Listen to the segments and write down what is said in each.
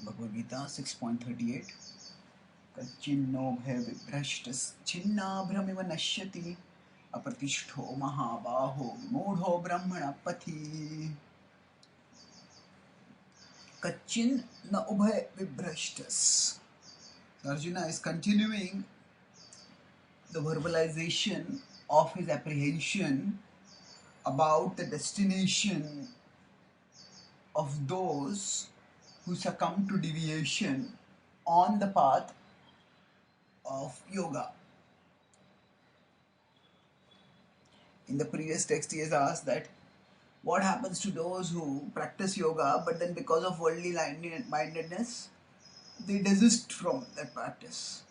Bhagavad Gita 6.38 Kachinno bhaya vibrashtas chinnabhramiva nashyati apratishto mahabaho vimudho brahmana pathi. Kachin na ubhay vibrashtas. Arjuna is continuing the verbalization of his apprehension about the destination of those who succumb to deviation on the path of yoga. In the previous text, he has asked that what happens to those who practice yoga but then because of worldly mindedness they desist from that practice.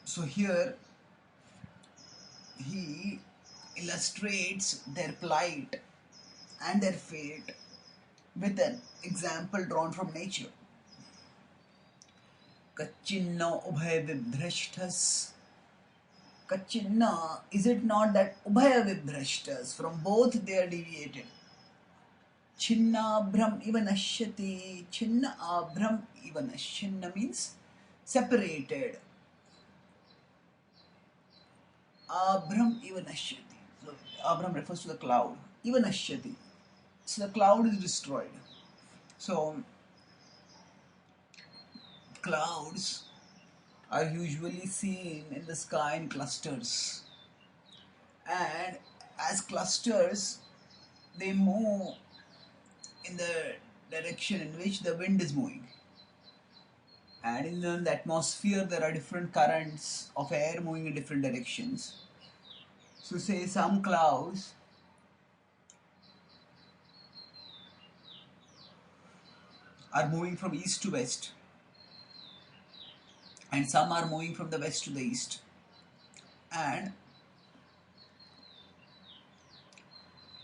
So here he illustrates their plight and their fate with an example drawn from nature. Kachinna ubhaya vibhrashtas. Kachinna, is it not that ubhaya vibhrashtas, from both they are deviated? Chinna abhram iva nashyati. Chinna abhram iva nashyana means separated. Abhram iva nashyati. So abhram refers to the cloud. Iva nashyati. So the cloud is destroyed. So clouds are usually seen in the sky in clusters, and as clusters they move in the direction in which the wind is moving, and in the atmosphere there are different currents of air moving in different directions. So say some clouds are moving from east to west and some are moving from the west to the east, and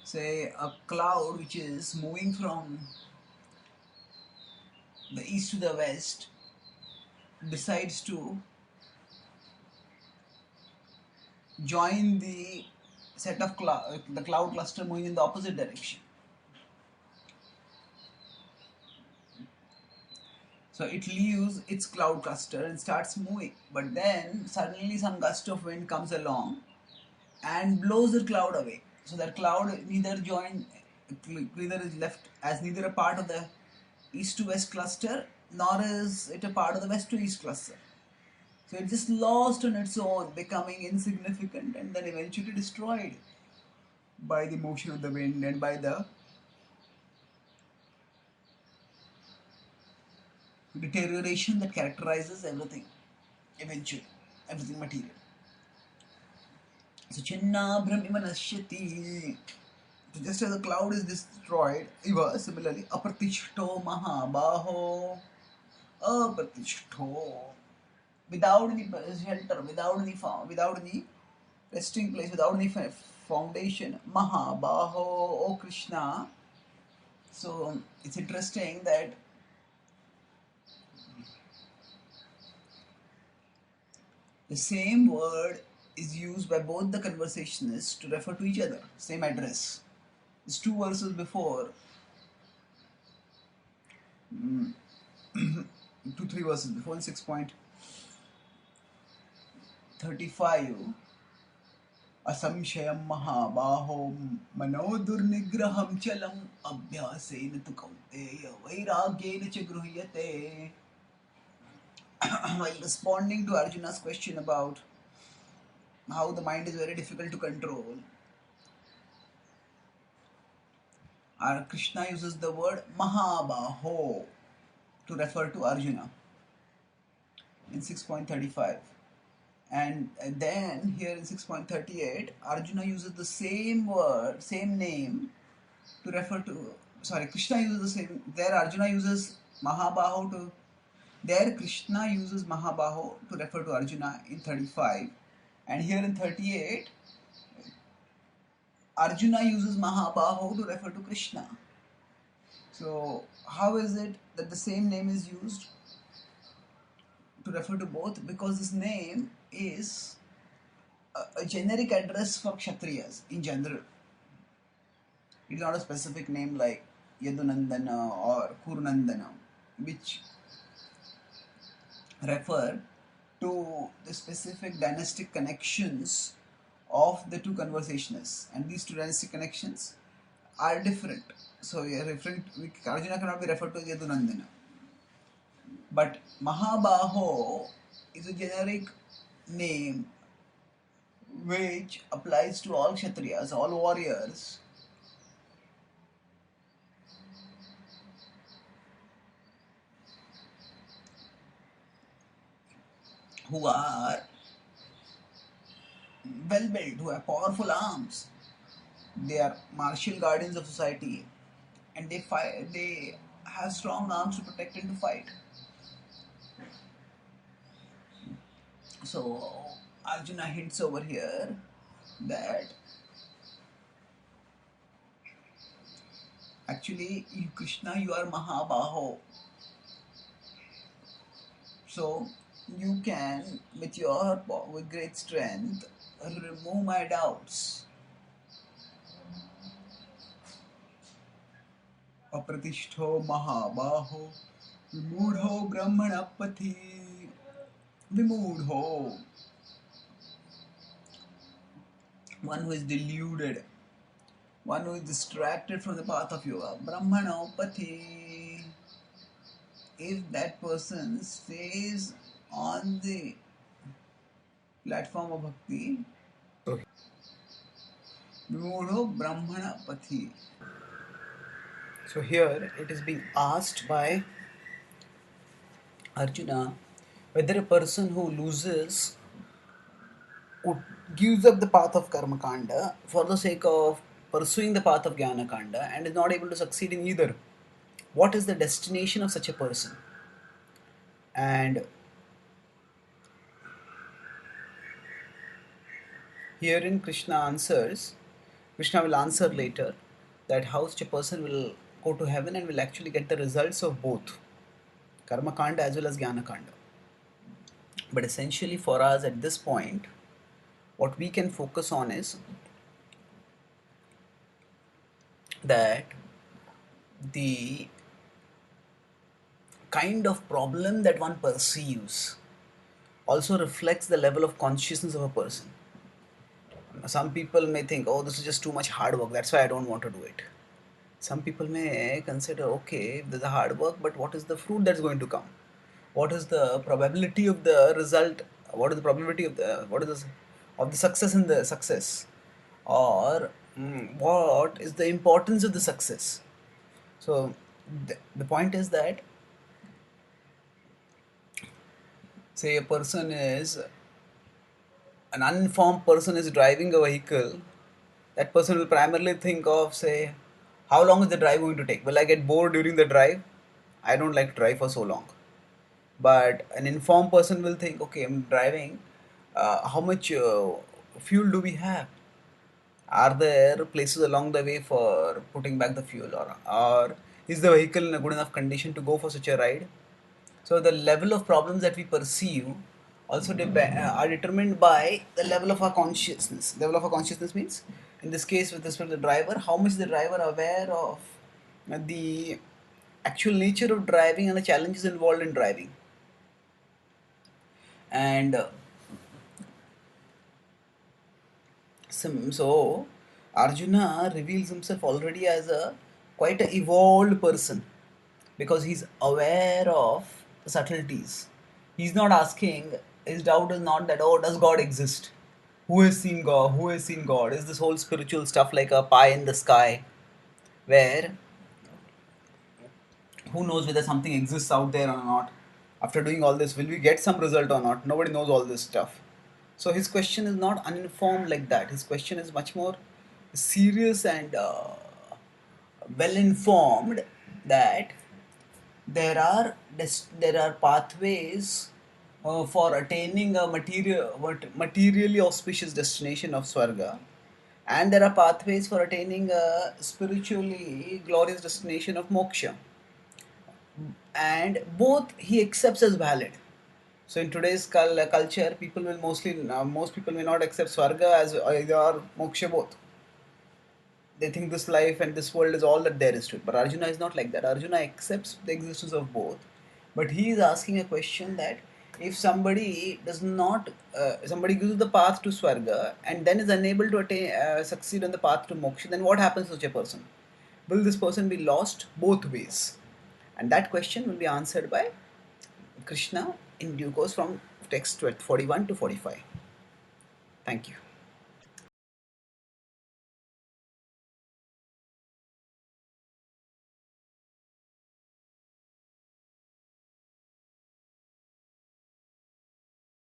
say a cloud which is moving from the east to the west decides to join the set of the cloud cluster moving in the opposite direction. So it leaves its cloud cluster and starts moving, but then suddenly some gust of wind comes along and blows the cloud away. So that cloud neither is left as neither a part of the east to west cluster nor is it a part of the west to east cluster. So it's just lost on its own, becoming insignificant and then eventually destroyed by the motion of the wind and by the deterioration that characterizes everything, eventually, everything material. So Chinnabhram iva nashyati. So just as a cloud is destroyed, iva similarly, apratishto mahabaho. Apratishto. Without any shelter, without any resting place, without any foundation, mahabaho, O Krishna. So it's interesting that the same word is used by both the conversationists to refer to each other, same address. It's 2 verses before, 2-3 verses before in 6.35. Asamshayam mahabaho manodurnigraham chalam abhyasena tu kaunteya vairagyena cha gruhyate. While responding to Arjuna's question about how the mind is very difficult to control, Krishna uses the word mahabaho to refer to Arjuna in 6.35. And then here in 6.38, Arjuna uses the same word, same name to refer to, Krishna uses the same, there Arjuna uses Mahabaho to, there Krishna uses Mahabaho to refer to Arjuna in 35. And here in 38, Arjuna uses Mahabaho to refer to Krishna. So how is it that the same name is used to refer to both? Because this name is a generic address for Kshatriyas in general. It's not a specific name like Yadunandana or Kurunandana, which refer to the specific dynastic connections of the two conversationalists, and these two dynastic connections are different. So we are referring to, Arjuna cannot be referred to as Yadunandana. But Mahabaho is a generic name which applies to all Kshatriyas, all warriors who are well built, who have powerful arms. They are martial guardians of society, and they fight. They have strong arms to protect and to fight. So Arjuna hints over here that actually, Krishna, you are Mahabaho. So you can, with great strength, remove my doubts. Apratishto Mahabaho, Vimudho Brahmanapati, Vimudho, one who is deluded, one who is distracted from the path of yoga. Brahmanopati, if that person stays on the platform of bhakti, Vimudho Brahmanapati. So here it is being asked by Arjuna whether a person who gives up the path of karma kanda for the sake of pursuing the path of jnana kanda and is not able to succeed in either, what is the destination of such a person? And herein Krishna will answer later that how such a person will go to heaven and will actually get the results of both karma kanda as well as jnana kanda. But essentially for us at this point, what we can focus on is that the kind of problem that one perceives also reflects the level of consciousness of a person. Some people may think, oh, this is just too much hard work, that's why I don't want to do it. Some people may consider, okay, there's a hard work, but what is the fruit that's going to come? What is the probability of the result? What is the probability of the success in the success? Or what is the importance of the success? So the point is that, say, an uninformed person is driving a vehicle, that person will primarily think of, say, how long is the drive going to take? Will I get bored during the drive? I don't like to drive for so long. But an informed person will think, okay, I'm driving, how much fuel do we have? Are there places along the way for putting back the fuel, or is the vehicle in a good enough condition to go for such a ride? So the level of problems that we perceive also are determined by the level of our consciousness. Level of our consciousness means, in this case, with respect to the driver, how much the driver aware of the actual nature of driving and the challenges involved in driving. And so Arjuna reveals himself already as a quite an evolved person, because he's aware of the subtleties. He's not asking, his doubt is not that, oh, does God exist? Who has seen God? Who has seen God? Is this whole spiritual stuff like a pie in the sky, where who knows whether something exists out there or not? After doing all this, will we get some result or not? Nobody knows all this stuff. So his question is not uninformed like that. His question is much more serious and well informed, that there are pathways for attaining a materially auspicious destination of Swarga, and there are pathways for attaining a spiritually glorious destination of Moksha, and both he accepts as valid. So in today's culture, people will most people may not accept Swarga as either or Moksha both. They think this life and this world is all that there is to it. But Arjuna is not like that. Arjuna accepts the existence of both, but he is asking a question that if somebody does not, somebody gives the path to Swarga and then is unable to attain, succeed on the path to Moksha, then what happens to such a person? Will this person be lost both ways? And that question will be answered by Krishna in due course from text 41 to 45. Thank you.